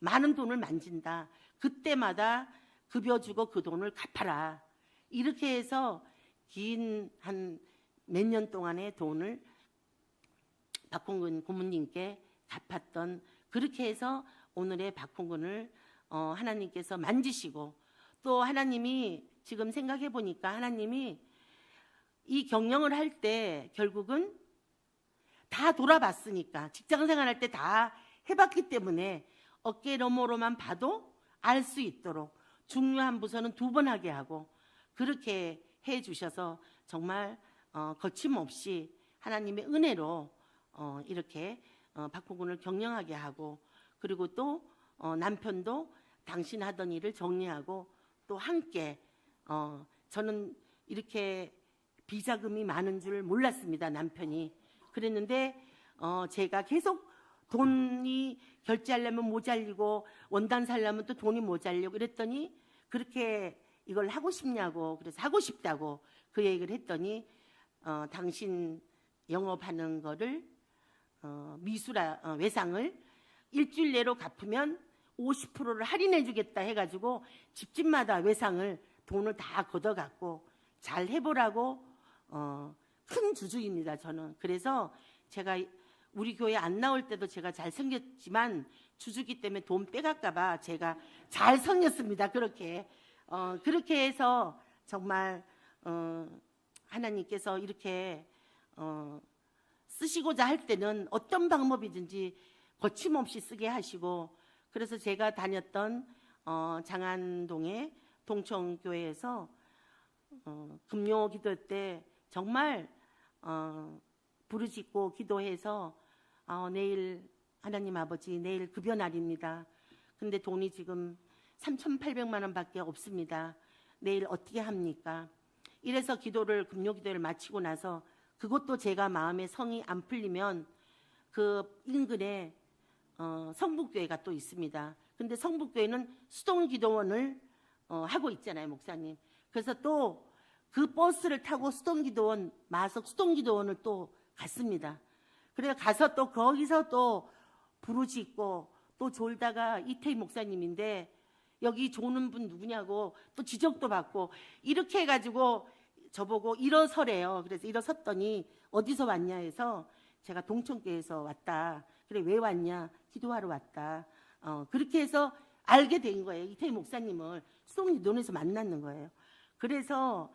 많은 돈을 만진다. 그때마다 급여 주고 그 돈을 갚아라. 이렇게 해서 긴 한 몇 년 동안의 돈을 박홍근 고모님께 갚았던 그렇게 해서 오늘의 박홍근을 하나님께서 만지시고 또 하나님이 지금 생각해 보니까 하나님이 이 경영을 할 때 결국은 다 돌아봤으니까 직장 생활할 때 다 해봤기 때문에 어깨 너머로만 봐도 알 수 있도록 중요한 부서는 2번 하게 하고 그렇게 해 주셔서 정말 거침없이 하나님의 은혜로 이렇게 박홍근을 경영하게 하고 그리고 또 남편도 당신 하던 일을 정리하고 또 함께 저는 이렇게 비자금이 많은 줄 몰랐습니다. 남편이 그랬는데 제가 계속 돈이 결제하려면 모자리고 원단 살려면 또 돈이 모자리고 그랬더니 그렇게 이걸 하고 싶냐고 그래서 하고 싶다고 그 얘기를 했더니 당신 영업하는 거를 외상을 일주일 내로 갚으면 50%를 할인해 주겠다 해가지고 집집마다 외상을 돈을 다 걷어갖고 잘 해보라고 큰 주주입니다. 저는 그래서 제가 우리 교회 안 나올 때도 제가 잘생겼지만 주주기 때문에 돈 빼갈까봐 제가 잘생겼습니다. 그렇게 해서 정말 하나님께서 이렇게 쓰시고자 할 때는 어떤 방법이든지 거침없이 쓰게 하시고 그래서 제가 다녔던 장안동의 동청교회에서 금요 기도 때 정말 부르짖고 기도해서 내일 하나님 아버지 내일 급여 날입니다. 근데 돈이 지금 3,800만 원밖에 없습니다. 내일 어떻게 합니까? 이래서 금요 기도를 마치고 나서 그것도 제가 마음에 성이 안 풀리면 그 인근에 성북교회가 또 있습니다. 근데 성북교회는 수동기도원을 하고 있잖아요, 목사님. 그래서 또 그 버스를 타고 수동기도원, 마석 수동기도원을 또 갔습니다. 그래 가서 또 거기서 또 부르짖고 또 졸다가 이태희 목사님인데 여기 조는 분 누구냐고 또 지적도 받고 이렇게 해가지고 저보고 일어서래요. 그래서 일어섰더니 어디서 왔냐 해서 제가 동청교회에서 왔다. 그래 왜 왔냐? 기도하러 왔다. 그렇게 해서 알게 된 거예요. 이태희 목사님을 수동기도원에서 만났는 거예요. 그래서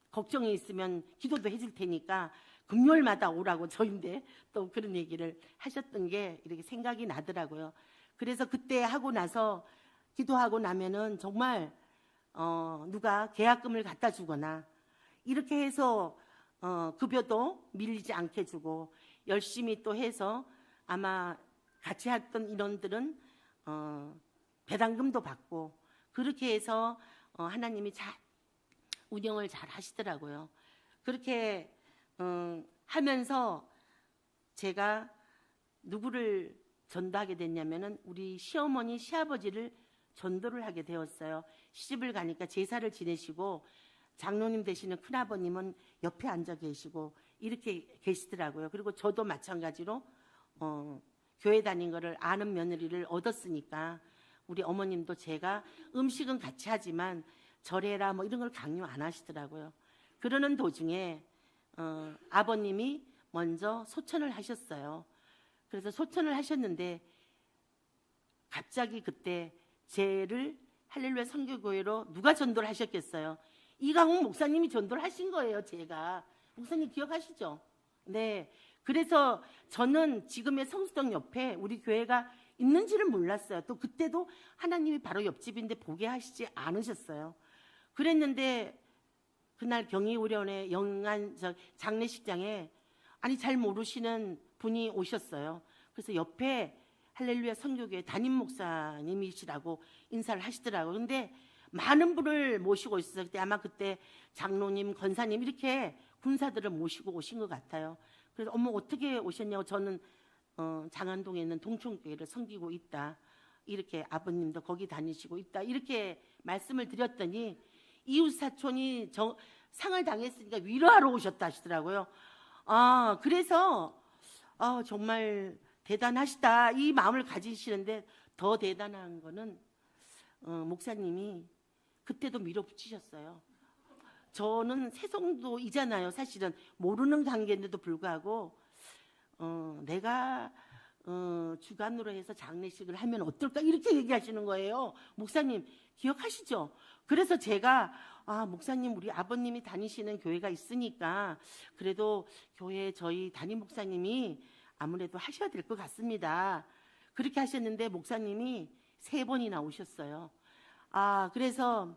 걱정이 있으면 기도도 해줄 테니까 금요일마다 오라고 저인데 또 그런 얘기를 하셨던 게 이렇게 생각이 나더라고요. 그래서 그때 하고 나서 기도하고 나면은 정말 누가 계약금을 갖다 주거나 이렇게 해서 급여도 밀리지 않게 주고 열심히 또 해서 아마 같이 했던 인원들은 배당금도 받고 그렇게 해서 하나님이 운영을 잘 하시더라고요. 그렇게 하면서 제가 누구를 전도하게 됐냐면은 우리 시어머니, 시아버지를 전도를 하게 되었어요. 시집을 가니까 제사를 지내시고 장로님 되시는 큰아버님은 옆에 앉아 계시고 이렇게 계시더라고요. 그리고 저도 마찬가지로 교회 다닌 거를 아는 며느리를 얻었으니까 우리 어머님도 제가 음식은 같이 하지만 절해라 뭐 이런 걸 강요 안 하시더라고요. 그러는 도중에 아버님이 먼저 소천을 하셨어요. 그래서 소천을 하셨는데 갑자기 그때 제를 할렐루야 선교교회로 누가 전도를 하셨겠어요? 이강훈 목사님이 전도를 하신 거예요. 제가 목사님 기억하시죠? 네. 그래서 저는 지금의 성수동 옆에 우리 교회가 있는지를 몰랐어요. 또 그때도 하나님이 바로 옆집인데 보게 하시지 않으셨어요. 그랬는데 그날 경희우련회 영안 장례식장에 아니 잘 모르시는 분이 오셨어요. 그래서 옆에 할렐루야 선교교회 담임 목사님이시라고 인사를 하시더라고요. 근데 많은 분을 모시고 있어서 그때 장로님, 권사님 이렇게 군사들을 모시고 오신 것 같아요. 그래서 어머 어떻게 오셨냐고 저는 장안동에 있는 동촌교회를 섬기고 있다. 이렇게 아버님도 거기 다니시고 있다. 이렇게 말씀을 드렸더니 이웃 사촌이 상을 당했으니까 위로하러 오셨다 하시더라고요. 그래서 정말 대단하시다 이 마음을 가지시는데 더 대단한 거는 목사님이 그때도 밀어붙이셨어요. 저는 새송도이잖아요. 사실은 모르는 관계인데도 불구하고 내가 주간으로 해서 장례식을 하면 어떨까 이렇게 얘기하시는 거예요. 목사님 기억하시죠? 그래서 제가 목사님 우리 아버님이 다니시는 교회가 있으니까 그래도 교회 저희 담임 목사님이 아무래도 하셔야 될 것 같습니다. 그렇게 하셨는데 목사님이 3번이나 오셨어요. 그래서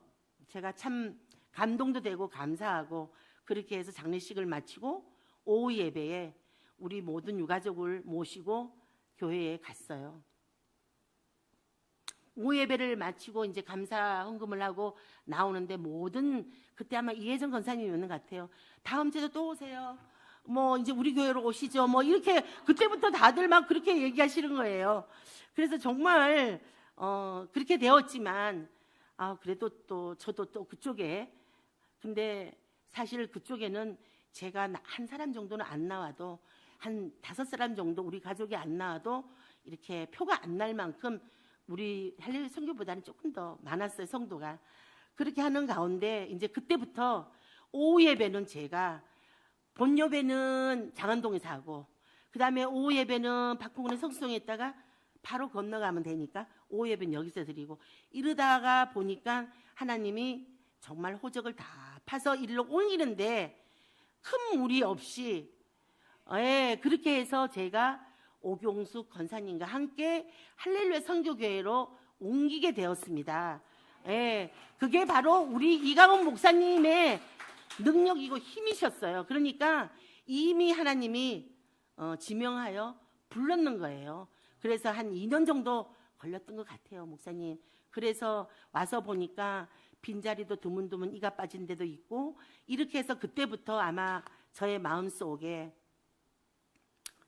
제가 참 감동도 되고 감사하고 그렇게 해서 장례식을 마치고 오후 예배에 우리 모든 유가족을 모시고 교회에 갔어요. 오후 예배를 마치고 이제 감사 헌금을 하고 나오는데 그때 아마 이혜정 권사님이었는 것 같아요. 다음 주에도 또 오세요. 이제 우리 교회로 오시죠. 이렇게 그때부터 다들 막 그렇게 얘기하시는 거예요. 그래서 정말 그렇게 되었지만 그래도 또 저도 또 그쪽에 근데 사실 그쪽에는 제가 한 사람 정도는 안 나와도 한 5사람 정도 우리 가족이 안 나와도 이렇게 표가 안 날 만큼 우리 할렐루야 선교보다는 조금 더 많았어요. 성도가. 그렇게 하는 가운데 이제 그때부터 오후 예배는 제가 본 예배는 장안동에서 하고 그다음에 오후 예배는 박홍근의 성수동에 있다가 바로 건너가면 되니까 오후 예배는 여기서 드리고 이러다가 보니까 하나님이 정말 호적을 다 파서 일로 옮기는데 큰 무리 없이 그렇게 해서 제가 오경숙 권사님과 함께 할렐루야 선교교회로 옮기게 되었습니다. 그게 바로 우리 이강원 목사님의 능력이고 힘이셨어요. 그러니까 이미 하나님이 지명하여 불렀는 거예요. 그래서 한 2년 정도 걸렸던 것 같아요, 목사님. 그래서 와서 보니까 빈자리도 드문드문 이가 빠진 데도 있고 이렇게 해서 그때부터 아마 저의 마음속에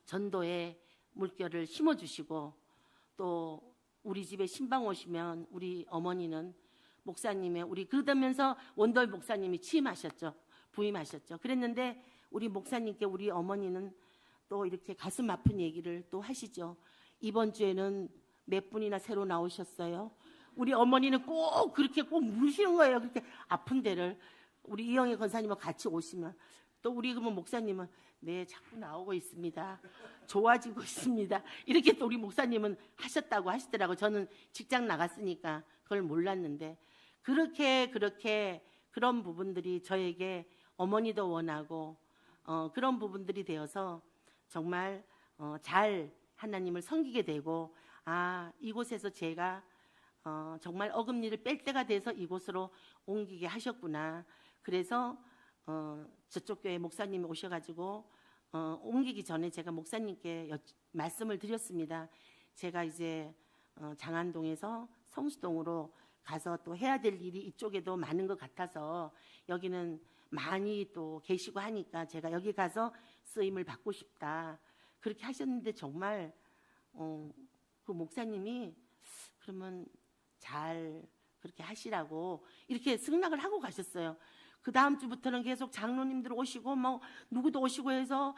전도의 물결을 심어주시고 또 우리 집에 신방 오시면 우리 어머니는 목사님의 그러면서 원더의 목사님이 부임하셨죠. 그랬는데 우리 목사님께 우리 어머니는 또 이렇게 가슴 아픈 얘기를 또 하시죠. 이번 주에는 몇 분이나 새로 나오셨어요. 우리 어머니는 꼭 그렇게 꼭 물으시는 거예요. 그렇게 아픈 데를 우리 이영애 권사님과 같이 오시면 또 우리 목사님은 네 자꾸 나오고 있습니다. 좋아지고 있습니다. 이렇게 또 우리 목사님은 하셨다고 하시더라고요. 저는 직장 나갔으니까 그걸 몰랐는데 그렇게 그런 부분들이 저에게 어머니도 원하고 그런 부분들이 되어서 정말 잘 하나님을 섬기게 되고 이곳에서 제가 정말 어금니를 뺄 때가 돼서 이곳으로 옮기게 하셨구나. 그래서 저쪽 교회 목사님이 오셔가지고 옮기기 전에 제가 목사님께 말씀을 드렸습니다. 제가 이제 장안동에서 성수동으로 가서 또 해야 될 일이 이쪽에도 많은 것 같아서 여기는 많이 또 계시고 하니까 제가 여기 가서 쓰임을 받고 싶다. 그렇게 하셨는데 정말 그 목사님이 그러면 잘 그렇게 하시라고 이렇게 승낙을 하고 가셨어요. 그 다음 주부터는 계속 장로님들 오시고 누구도 오시고 해서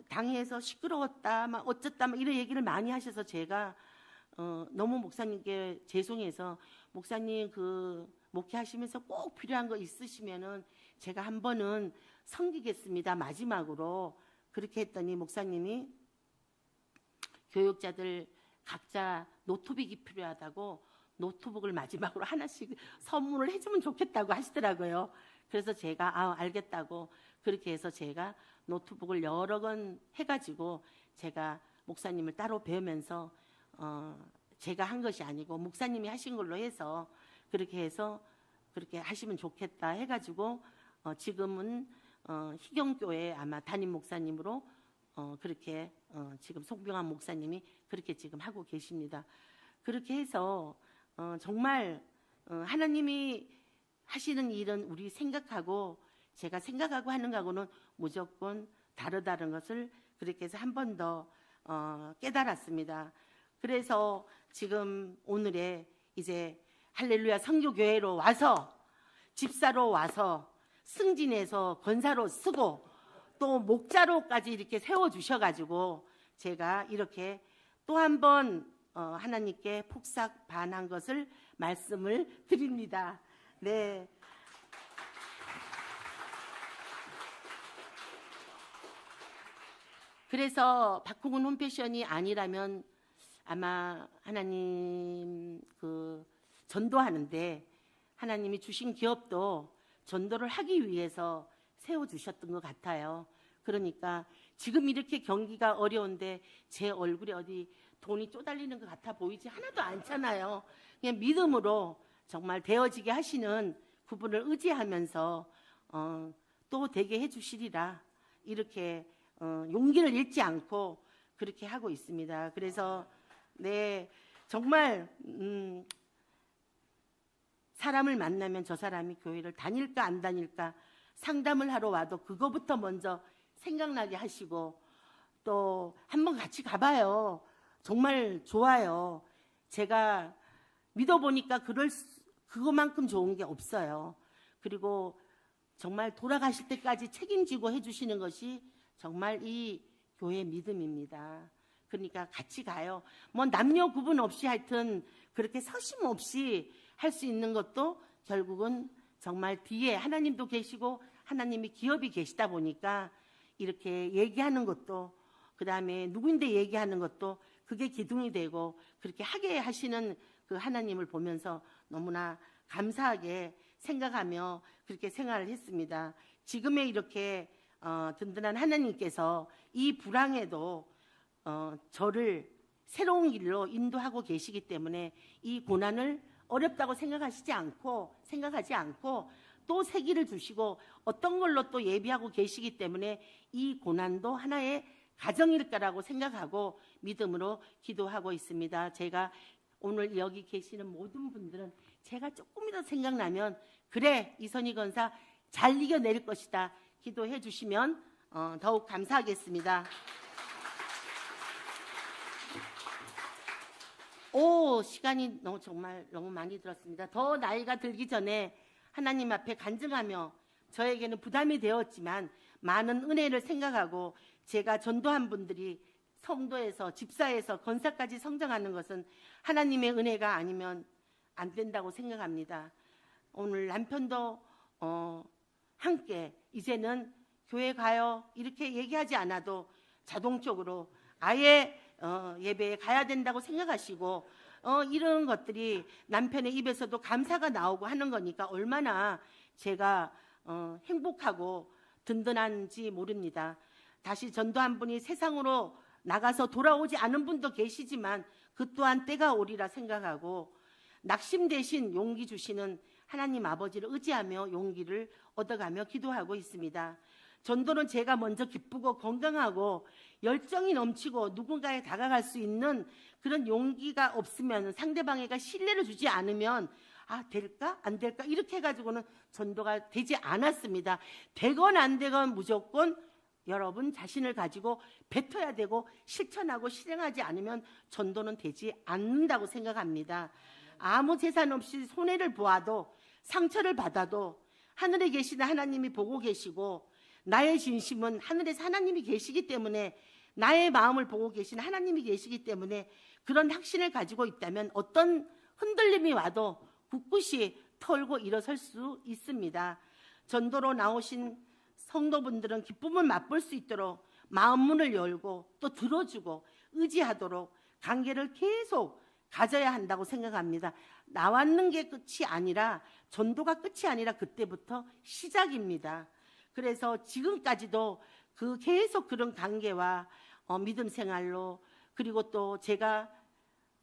당에서 시끄러웠다 어쨌다 이런 얘기를 많이 하셔서 제가 너무 목사님께 죄송해서 목사님 목회하시면서 꼭 필요한 거 있으시면은 제가 한 번은 섬기겠습니다. 마지막으로 그렇게 했더니 목사님이 교육자들 각자 노트북이 필요하다고 노트북을 마지막으로 하나씩 선물을 해주면 좋겠다고 하시더라고요. 그래서 제가 알겠다고 그렇게 해서 제가 노트북을 여러 건 해가지고 제가 목사님을 따로 배우면서 제가 한 것이 아니고 목사님이 하신 걸로 해서 그렇게 하시면 좋겠다 해가지고 지금은 희경교회 아마 담임 목사님으로 그렇게 지금 송병환 목사님이 그렇게 지금 하고 계십니다. 그렇게 해서 정말 하나님이 하시는 일은 우리 생각하고 제가 생각하고 하는 거하고는 무조건 다르다는 것을 그렇게 해서 한 번 더 깨달았습니다. 그래서 지금 오늘에 이제 할렐루야 선교교회로 와서 집사로 와서 승진해서 권사로 쓰고 또 목자로까지 이렇게 세워주셔가지고 제가 이렇게 또 한 번 하나님께 폭삭 반한 것을 말씀을 드립니다. 네. 그래서 박홍근 홈패션이 아니라면 아마 하나님 전도하는데 하나님이 주신 기업도 전도를 하기 위해서 세워주셨던 것 같아요. 그러니까 지금 이렇게 경기가 어려운데 제 얼굴에 어디 돈이 쪼달리는 것 같아 보이지 하나도 않잖아요. 그냥 믿음으로 정말 되어지게 하시는 그분을 의지하면서 또 되게 해주시리라 이렇게 용기를 잃지 않고 그렇게 하고 있습니다. 그래서 네 정말 사람을 만나면 저 사람이 교회를 다닐까 안 다닐까 상담을 하러 와도 그거부터 먼저 생각나게 하시고 또 한번 같이 가봐요. 정말 좋아요. 제가 믿어보니까 그거만큼 좋은 게 없어요. 그리고 정말 돌아가실 때까지 책임지고 해주시는 것이 정말 이 교회 믿음입니다. 그러니까 같이 가요. 뭐 남녀 구분 없이 하여튼 그렇게 서심없이 할 수 있는 것도 결국은 정말 뒤에 하나님도 계시고 하나님이 기업이 계시다 보니까 이렇게 얘기하는 것도 그다음에 누구인데 얘기하는 것도 그게 기둥이 되고 그렇게 하게 하시는 그 하나님을 보면서 너무나 감사하게 생각하며 그렇게 생활을 했습니다. 지금의 이렇게 든든한 하나님께서 이 불황에도 저를 새로운 길로 인도하고 계시기 때문에 이 고난을 어렵다고 생각하지 않고 또 새 길을 주시고 어떤 걸로 또 예비하고 계시기 때문에 이 고난도 하나의 가정일 거라고 생각하고 믿음으로 기도하고 있습니다. 제가 오늘 여기 계시는 모든 분들은 제가 조금이라도 생각나면 그래 이선희 권사 잘 이겨낼 것이다 기도해 주시면 더욱 감사하겠습니다. 시간이 정말 너무 많이 들었습니다. 더 나이가 들기 전에 하나님 앞에 간증하며 저에게는 부담이 되었지만 많은 은혜를 생각하고 제가 전도한 분들이 성도에서 집사에서 권사까지 성장하는 것은 하나님의 은혜가 아니면 안 된다고 생각합니다. 오늘 남편도 함께 이제는 교회 가요 이렇게 얘기하지 않아도 자동적으로 아예 예배에 가야 된다고 생각하시고 이런 것들이 남편의 입에서도 감사가 나오고 하는 거니까 얼마나 제가 행복하고 든든한지 모릅니다. 다시 전도한 분이 세상으로 나가서 돌아오지 않은 분도 계시지만 그 또한 때가 오리라 생각하고 낙심 대신 용기 주시는 하나님 아버지를 의지하며 용기를 얻어가며 기도하고 있습니다. 전도는 제가 먼저 기쁘고 건강하고 열정이 넘치고 누군가에 다가갈 수 있는 그런 용기가 없으면 상대방에게 신뢰를 주지 않으면 될까 안 될까 이렇게 해가지고는 전도가 되지 않았습니다. 되건 안 되건 무조건 여러분 자신을 가지고 뱉어야 되고 실천하고 실행하지 않으면 전도는 되지 않는다고 생각합니다. 아무 재산 없이 손해를 보아도 상처를 받아도 하늘에 계시는 하나님이 보고 계시고 나의 진심은 하늘에서 하나님이 계시기 때문에 나의 마음을 보고 계신 하나님이 계시기 때문에 그런 확신을 가지고 있다면 어떤 흔들림이 와도 굳굳이 털고 일어설 수 있습니다. 전도로 나오신 성도분들은 기쁨을 맛볼 수 있도록 마음 문을 열고 또 들어주고 의지하도록 관계를 계속 가져야 한다고 생각합니다. 나왔는 게 끝이 아니라 전도가 끝이 아니라 그때부터 시작입니다. 그래서 지금까지도 계속 그런 관계와 믿음 생활로 그리고 또 제가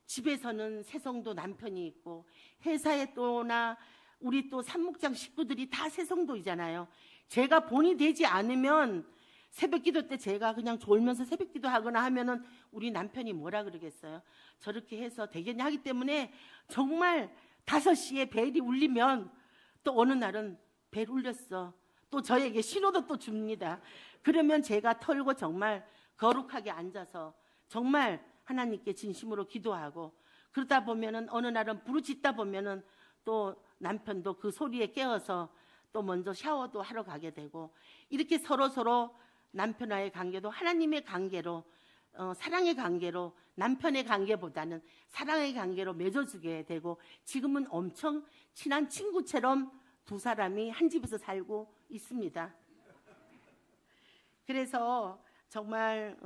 집에서는 새성도 남편이 있고 회사에 또나 우리 또 산목장 식구들이 다 새성도이잖아요. 제가 본이 되지 않으면 새벽기도 때 제가 그냥 졸면서 새벽기도 하거나 하면은 우리 남편이 뭐라 그러겠어요? 저렇게 해서 되겠냐 하기 때문에 정말 5시에 벨이 울리면 또 어느 날은 벨 울렸어. 또 저에게 신호도 또 줍니다. 그러면 제가 털고 정말 거룩하게 앉아서 정말 하나님께 진심으로 기도하고 그러다 보면은 어느 날은 부르짖다 보면은 또 남편도 그 소리에 깨어서 또 먼저 샤워도 하러 가게 되고 이렇게 서로 남편과의 관계도 하나님의 관계로 사랑의 관계로 남편의 관계보다는 사랑의 관계로 맺어주게 되고 지금은 엄청 친한 친구처럼 두 사람이 한 집에서 살고 있습니다. 그래서 정말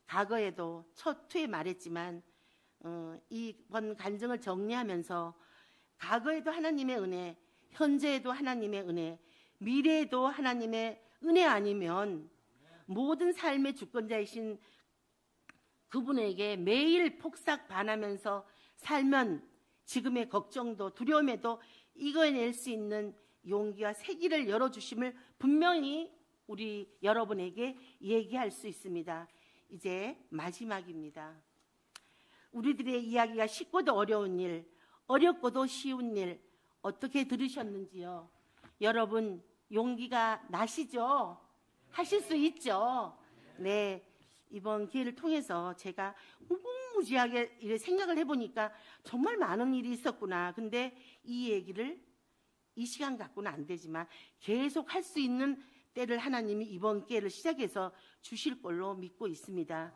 과거에도 첫 회에 말했지만 이번 간증을 정리하면서 과거에도 하나님의 은혜, 현재에도 하나님의 은혜, 미래에도 하나님의 은혜 아니면 모든 삶의 주권자이신 그분에게 매일 폭삭 반하면서 살면 지금의 걱정도 두려움에도 이겨낼 수 있는 용기와 세기를 열어주심을 분명히 우리 여러분에게 얘기할 수 있습니다. 이제 마지막입니다. 우리들의 이야기가 쉽고도 어려운 일, 어렵고도 쉬운 일 어떻게 들으셨는지요? 여러분 용기가 나시죠? 하실 수 있죠? 네, 이번 기회를 통해서 제가 무궁무진하게 생각을 해보니까 정말 많은 일이 있었구나. 근데 이 얘기를 이 시간 갖고는 안 되지만 계속 할 수 있는 때를 하나님이 이번 기회를 시작해서 주실 걸로 믿고 있습니다.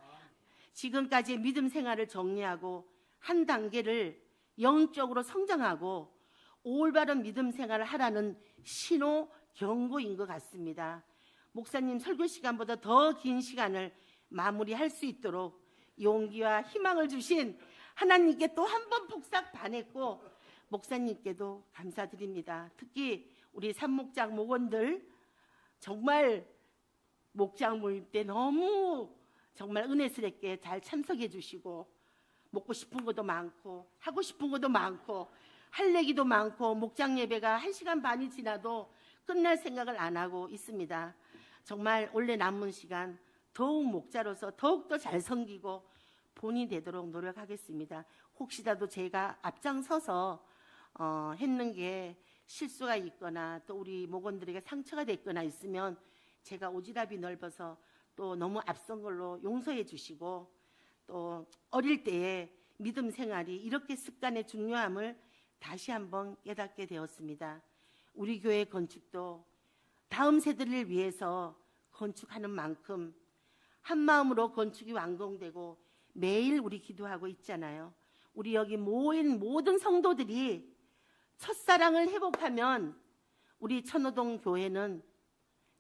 지금까지의 믿음 생활을 정리하고 한 단계를 영적으로 성장하고 올바른 믿음 생활을 하라는 신호 경고인 것 같습니다. 목사님 설교 시간보다 더 긴 시간을 마무리할 수 있도록 용기와 희망을 주신 하나님께 또 한 번 폭삭 반했고 목사님께도 감사드립니다. 특히 우리 산목장 목원들 정말 목장 모임 때 너무 정말 은혜스럽게 잘 참석해 주시고 먹고 싶은 것도 많고 하고 싶은 것도 많고 할 얘기도 많고 목장 예배가 1시간 반이 지나도 끝날 생각을 안 하고 있습니다. 정말 올해 남은 시간 더욱 목자로서 더욱더 잘 섬기고 본이 되도록 노력하겠습니다. 혹시라도 제가 앞장서서 했는 게 실수가 있거나 또 우리 목원들에게 상처가 됐거나 있으면 제가 오지랖이 넓어서 또 너무 앞선 걸로 용서해 주시고 또 어릴 때의 믿음 생활이 이렇게 습관의 중요함을 다시 한번 깨닫게 되었습니다. 우리 교회 건축도 다음 세대를 위해서 건축하는 만큼 한 마음으로 건축이 완공되고 매일 우리 기도하고 있잖아요. 우리 여기 모인 모든 성도들이 첫사랑을 회복하면 우리 천호동 교회는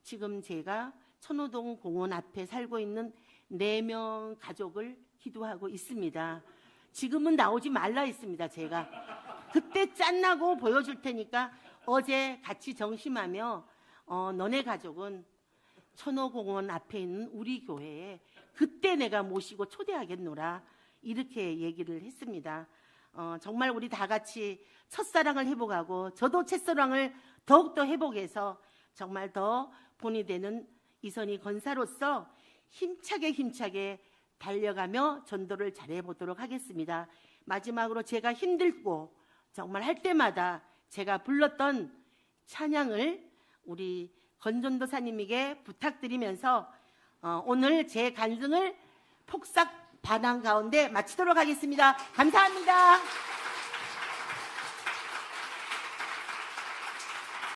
지금 제가 천호동 공원 앞에 살고 있는 4명 가족을 기도하고 있습니다. 지금은 나오지 말라 했습니다. 제가 그때 짠나고 보여줄 테니까 어제 같이 정심하며 너네 가족은 천호공원 앞에 있는 우리 교회에 그때 내가 모시고 초대하겠노라 이렇게 얘기를 했습니다. 정말 우리 다 같이 첫사랑을 회복하고 저도 첫사랑을 더욱더 회복해서 정말 더 본이 되는 이선희 권사로서 힘차게 달려가며 전도를 잘해보도록 하겠습니다. 마지막으로 제가 힘들고 정말 할 때마다 제가 불렀던 찬양을 우리 권전도사님에게 부탁드리면서 오늘 제 간증을 폭삭 반항 가운데 마치도록 하겠습니다. 감사합니다.